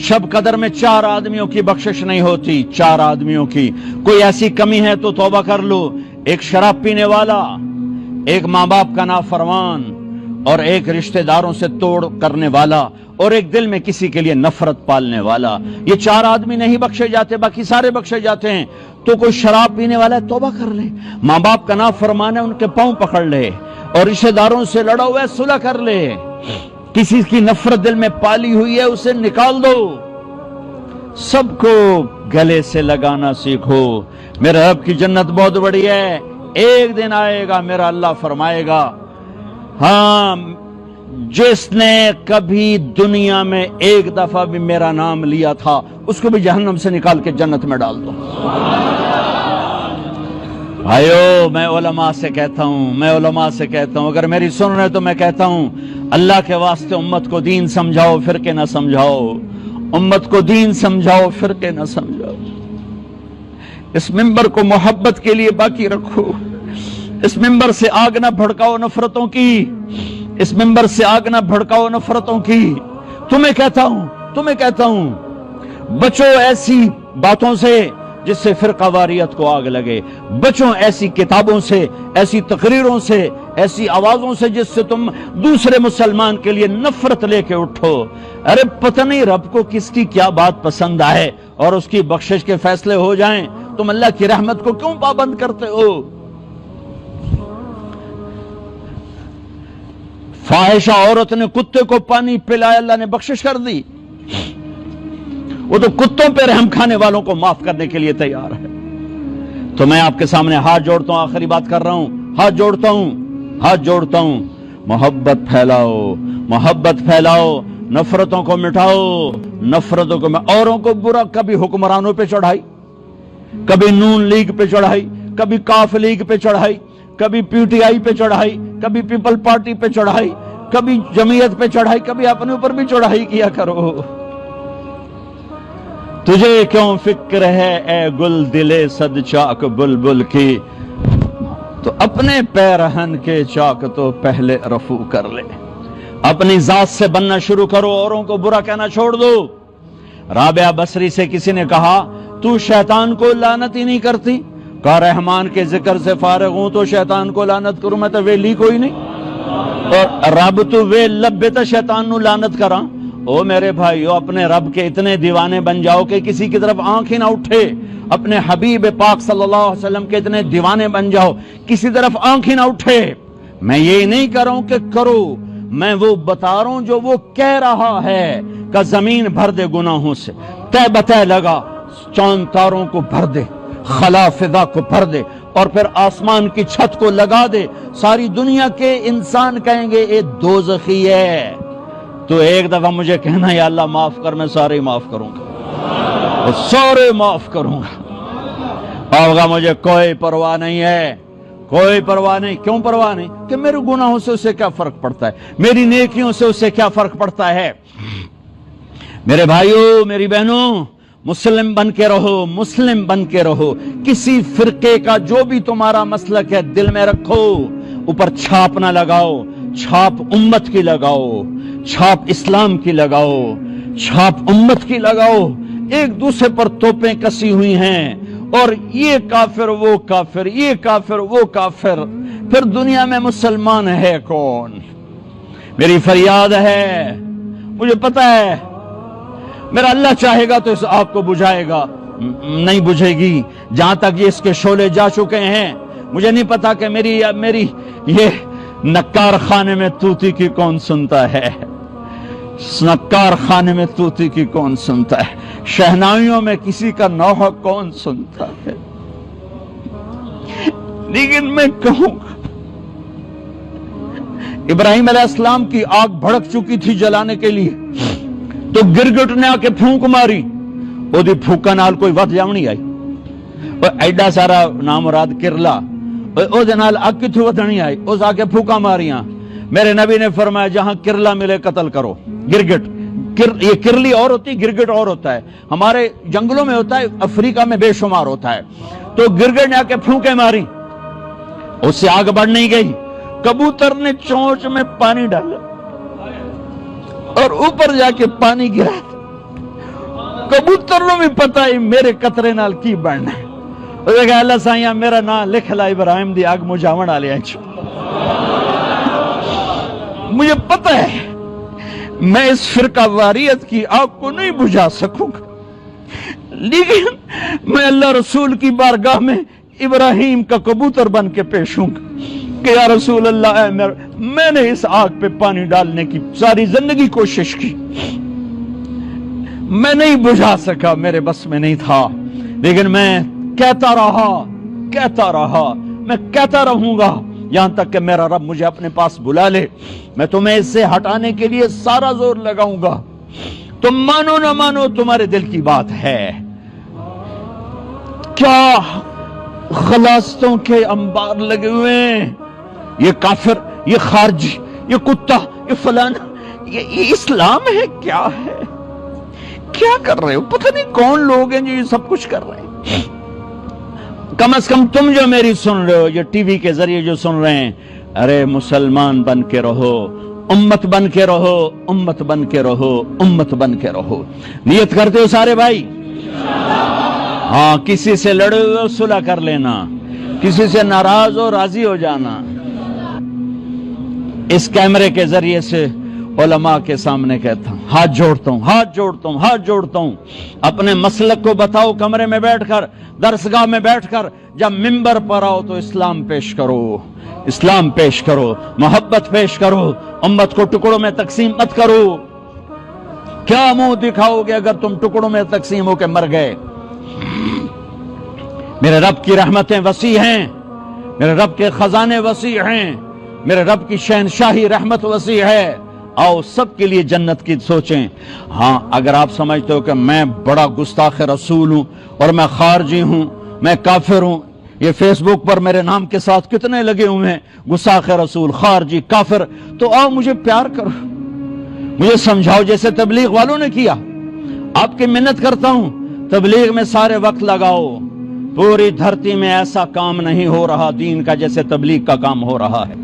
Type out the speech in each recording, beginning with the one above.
शब कदर में 4 आदमियों की बख्शिश नहीं होती, 4 आदमियों की। कोई ऐसी कमी है तो तौबा कर लो। एक शराब पीने वाला, एक माँ बाप का नाफरमान, और एक रिश्तेदारों से तोड़ करने वाला, और एक दिल में किसी के लिए नफरत पालने वाला। ये 4 आदमी नहीं बख्शे जाते, बाकी सारे बख्शे जाते हैं। तो कोई शराब पीने वाला है, तौबा कर ले। माँ बाप का नाफरमान है, उनके पांव पकड़ ले। और रिश्तेदारों से लड़ा हुआ है, सुलह कर ले। किसी की नफरत दिल में पाली हुई है, उसे निकाल दो। सबको गले से लगाना सीखो। मेरे रब की जन्नत बहुत बड़ी है, एक दिन आएगा मेरा अल्लाह फरमाएगा, हाँ, जिसने कभी दुनिया में एक दफा भी मेरा नाम लिया था उसको भी जहन्नम से निकाल के जन्नत में डाल दो। भाइयों, मैं उलमा से कहता हूं, मैं उलमा से कहता हूं, अगर मेरी सुन रहे तो मैं कहता हूं, अल्लाह के वास्ते उम्मत को दीन समझाओ, फिरके ना समझाओ। उम्मत को दीन समझाओ, फिरके ना समझाओ। इस मिंबर को मोहब्बत के लिए बाकी रखो। इस मिंबर से आग ना भड़काओ नफरतों की। इस मिंबर से आग ना भड़काओ नफरतों की। तुम्हें कहता हूं, बचो ऐसी बातों से जिससे फिरकावारियत को आग लगे। बचो ऐसी किताबों से, ऐसी तकरीरों से, ऐसी आवाजों से जिससे तुम दूसरे मुसलमान के लिए नफरत लेके उठो। अरे पता नहीं रब को किसकी क्या बात पसंद आए और उसकी बख्शिश के फैसले हो जाएं, तुम अल्लाह की रहमत को क्यों पाबंद करते हो? फाहिशा औरत ने कुत्ते को पानी पिलाया, अल्लाह ने बख्शिश कर दी। वो तो कुत्तों पे रहम खाने वालों को माफ करने के लिए तैयार है। तो मैं आपके सामने हाथ जोड़ता हूं, आखिरी बात कर रहा हूं, हाथ जोड़ता हूं। मोहब्बत फैलाओ, मोहब्बत फैलाओ, नफरतों को मिटाओ, नफरतों को। औरों को बुरा, कभी हुक्मरानों पे चढ़ाई, कभी नून लीग पे चढ़ाई, कभी काफ लीग पे चढ़ाई, कभी पीटीआई पे चढ़ाई, कभी पीपल पार्टी पे चढ़ाई, कभी जमीयत पे चढ़ाई, कभी अपने ऊपर भी चढ़ाई किया करो। तुझे क्यों फिक्र है ए गुल दिले सद चाक बुलबुल की, तो अपने पैरहन के चाक तो पहले रफू कर ले। अपनी जात से बनना शुरू करो, औरों को बुरा कहना छोड़ दो। राबिया बसरी से किसी ने कहा, तू शैतान को लानत ही नहीं करती? कहा, रहमान के जिक्र से फारिग हूं तो शैतान को लानत करूं? मैं तो वेली कोई नहीं, और रब तो वे लब्बे तो शैतान नु लानत करा। ओ मेरे भाइयों, अपने रब के इतने दीवाने बन जाओ कि किसी की तरफ आंख ही ना उठे। अपने हबीब पाक सल्लल्लाहु अलैहि वसल्लम के इतने दीवाने बन जाओ, किसी तरफ आंख ही ना उठे। मैं ये नहीं कर रहा हूं कि करो, मैं वो बता रहा हूं जो वो कह रहा है, का जमीन भर दे गुनाहों से, तय बतय लगा, चांद तारों को भर दे, खला फिजा को भर दे, और फिर आसमान की छत को लगा दे। सारी दुनिया के इंसान कहेंगे ये दोज़खी है, तो एक दफा मुझे कहना, या अल्लाह माफ कर, मैं सारे माफ करूंगा, और सारे माफ करूंगा। होगा मुझे कोई परवाह नहीं है, कोई परवाह नहीं। क्यों परवाह नहीं? कि मेरे गुनाहों से उसे क्या फर्क पड़ता है, मेरी नेकियों से उसे क्या फर्क पड़ता है। मेरे भाइयों, मेरी बहनों, मुस्लिम बन के रहो, मुस्लिम बन के रहो। किसी फिरके का जो भी तुम्हारा मसलक है दिल में रखो, ऊपर छाप ना लगाओ। छाप उम्मत की लगाओ, छाप इस्लाम की लगाओ, छाप उम्मत की लगाओ। एक दूसरे पर तोपें कसी हुई हैं, और ये काफिर वो काफिर, ये काफिर वो काफिर, फिर दुनिया में मुसलमान है कौन? मेरी फरियाद है, मुझे पता है मेरा अल्लाह चाहेगा तो इस आग को बुझाएगा, नहीं बुझेगी। जहां तक ये इसके शोले जा चुके हैं, मुझे नहीं पता कि मेरी ये नक्कार खाने में तूती की कौन सुनता है, नक्कार खाने में तूती की कौन सुनता है, शहनाइयों में किसी का नौहा कौन सुनता है। लेकिन मैं कहूंगा, इब्राहिम अलैहिस्सलाम की आग भड़क चुकी थी जलाने के लिए, तो गिरगिट ने आके फूंक मारी, ओदी फूका नाल कोई वध जावनी आई, और एडा सारा नामुराद किरला, ओदे नाल अग किथों वधनी आई, उस आके फूका मारियां। मेरे नबी ने फरमाया, जहां किरला मिले कत्ल करो। गिरगिट, ये किरली और होती, गिरगिट और होता है। हमारे जंगलों में होता है, अफ्रीका में बेशुमार होता है। तो गिरगिट ने आके फूंके मारी, उससे आग बढ़ नहीं गई। कबूतर ने चोंच में पानी डाला और ऊपर जाके पानी गिरा, کبوتر نو بھی پتا ہی میرے قطرے نال کی بننا ہے. وہ کہا اللہ سائیاں میرا نام لکھ لا ابراہیم دی آگ مجھاون والے ہیں. مجھے پتا ہے میں اس فرقہ واریت کی آگ کو نہیں بجھا سکوں گا، لیکن میں اللہ رسول کی بارگاہ میں ابراہیم کا کبوتر بن کے پیش ہوں گا کہ یا رسول اللہ میں نے اس آگ پہ پانی ڈالنے کی ساری زندگی کوشش کی، میں نہیں بجھا سکا، میرے بس میں نہیں تھا، لیکن میں کہتا رہا میں کہتا رہوں گا یہاں تک کہ میرا رب مجھے اپنے پاس بلا لے. میں تمہیں اس سے ہٹانے کے لیے سارا زور لگاؤں گا، تم مانو نہ مانو تمہارے دل کی بات ہے. کیا غلاستوں کے انبار لگے ہوئے ہیں، یہ کافر، یہ خارجی، یہ کتا، یہ فلانا، یہ اسلام ہے کیا ہے؟ کیا کر رہے ہو؟ پتہ نہیں کون لوگ ہیں جو یہ سب کچھ کر رہے ہیں. کم از کم تم جو میری سن رہے ہو، جو ٹی وی کے ذریعے جو سن رہے ہیں، ارے مسلمان بن کے رہو، امت بن کے رہو، امت بن کے رہو، امت بن کے رہو. نیت کرتے ہو سارے بھائی؟ ہاں، کسی سے لڑے ہوئے صلح کر لینا، کسی سے ناراض ہو راضی ہو جانا. اس کیمرے کے ذریعے سے علماء کے سامنے کہتا ہوں، ہاتھ جوڑتا ہوں، اپنے مسلک کو بتاؤ. کمرے میں بیٹھ کر، درسگاہ میں بیٹھ کر، جب منبر پر آؤ تو اسلام پیش کرو، محبت پیش کرو، امت کو ٹکڑوں میں تقسیم مت کرو. کیا منہ دکھاؤ گے اگر تم ٹکڑوں میں تقسیم ہو کے مر گئے؟ میرے رب کی رحمتیں وسیع ہیں، میرے رب کے خزانے وسیع ہیں، میرے رب کی شہنشاہی رحمت وسیع ہے. آؤ سب کے لیے جنت کی سوچیں. ہاں، اگر آپ سمجھتے ہو کہ میں بڑا گستاخ رسول ہوں اور میں خارجی ہوں، میں کافر ہوں، یہ فیس بک پر میرے نام کے ساتھ کتنے لگے ہوئے ہیں، گستاخ رسول، خارجی، کافر، تو آؤ مجھے پیار کرو، مجھے سمجھاؤ جیسے تبلیغ والوں نے کیا. آپ کی منت کرتا ہوں، تبلیغ میں سارے وقت لگاؤ. پوری دھرتی میں ایسا کام نہیں ہو رہا دین کا جیسے تبلیغ کا کام ہو رہا ہے.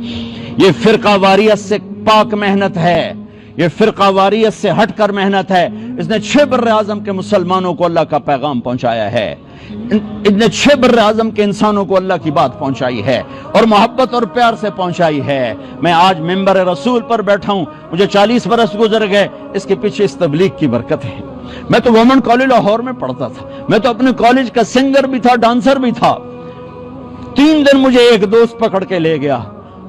یہ فرقہ واریت سے پاک محنت ہے، یہ فرقہ واریت سے ہٹ کر محنت ہے. اس نے 6 بر اعظم کے مسلمانوں کو اللہ کا پیغام پہنچایا ہے، اس نے 6 بر اعظم کے انسانوں کو اللہ کی بات پہنچائی ہے اور محبت اور پیار سے پہنچائی ہے. میں آج منبر رسول پر بیٹھا ہوں، مجھے 40 برس گزر گئے، اس کے پیچھے اس تبلیغ کی برکت ہے. میں تو وومن کالج لاہور میں پڑھتا تھا، میں تو اپنے کالج کا سنگر بھی تھا، ڈانسر بھی تھا. 3 دن مجھے ایک دوست پکڑ کے لے گیا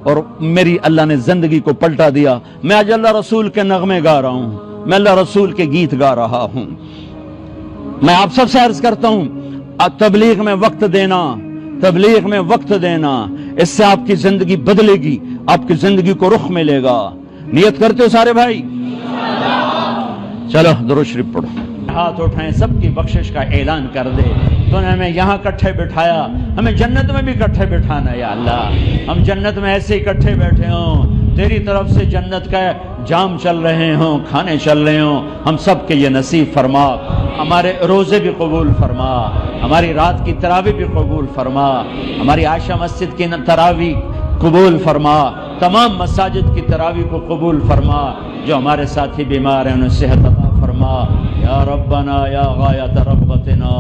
اور میری اللہ نے زندگی کو پلٹا دیا. میں آج اللہ رسول کے نغمے گا رہا ہوں، میں اللہ رسول کے گیت گا رہا ہوں. میں آپ سب سے عرض کرتا ہوں، تبلیغ میں وقت دینا، اس سے آپ کی زندگی بدلے گی، آپ کی زندگی کو رخ ملے گا. نیت کرتے ہو سارے بھائی؟ چلو درود شریف پڑھو. ہاتھ اٹھائیں، سب کی بخشش کا اعلان کر دے. تو نے ہمیں یہاں کٹھے بٹھایا، ہمیں جنت میں بھی کٹھے بٹھانا. یا اللہ، ہم جنت میں ایسے ہی کٹھے بیٹھے ہوں، تیری طرف سے جنت کا جام چل رہے ہوں، کھانے چل رہے ہوں، ہم سب کے یہ نصیب فرما. ہمارے روزے بھی قبول فرما، ہماری رات کی تراویح بھی قبول فرما، ہماری عائشہ مسجد کی تراویح قبول فرما، تمام مساجد کی تراویح کو قبول فرما. جو ہمارے ساتھی بیمار ہیں انہیں صحت عطا فرما. یا ربنا یا غایت رغبتنا،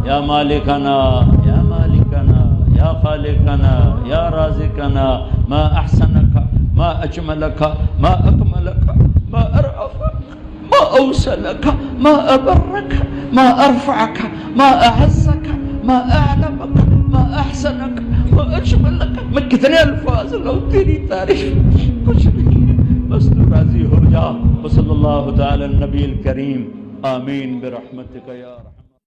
یا مالکنا یا مالکنا یا خالقنا یا رازقنا، ما احسنک، ما اجملک، ما اکملک، ما ارعفک، ما اوصلک، ما ابرک، ما ارفعک، ما اعزک، ما اعلمک، ما احسنک، ما اجملک. میں کتنے الفاظ لوں تیری تعریف، کچھ نہیں ہے، بس تو راضی ہو جا. وصلی اللہ تعالی النبی الکریم. آمین برحمتک یا رحمت.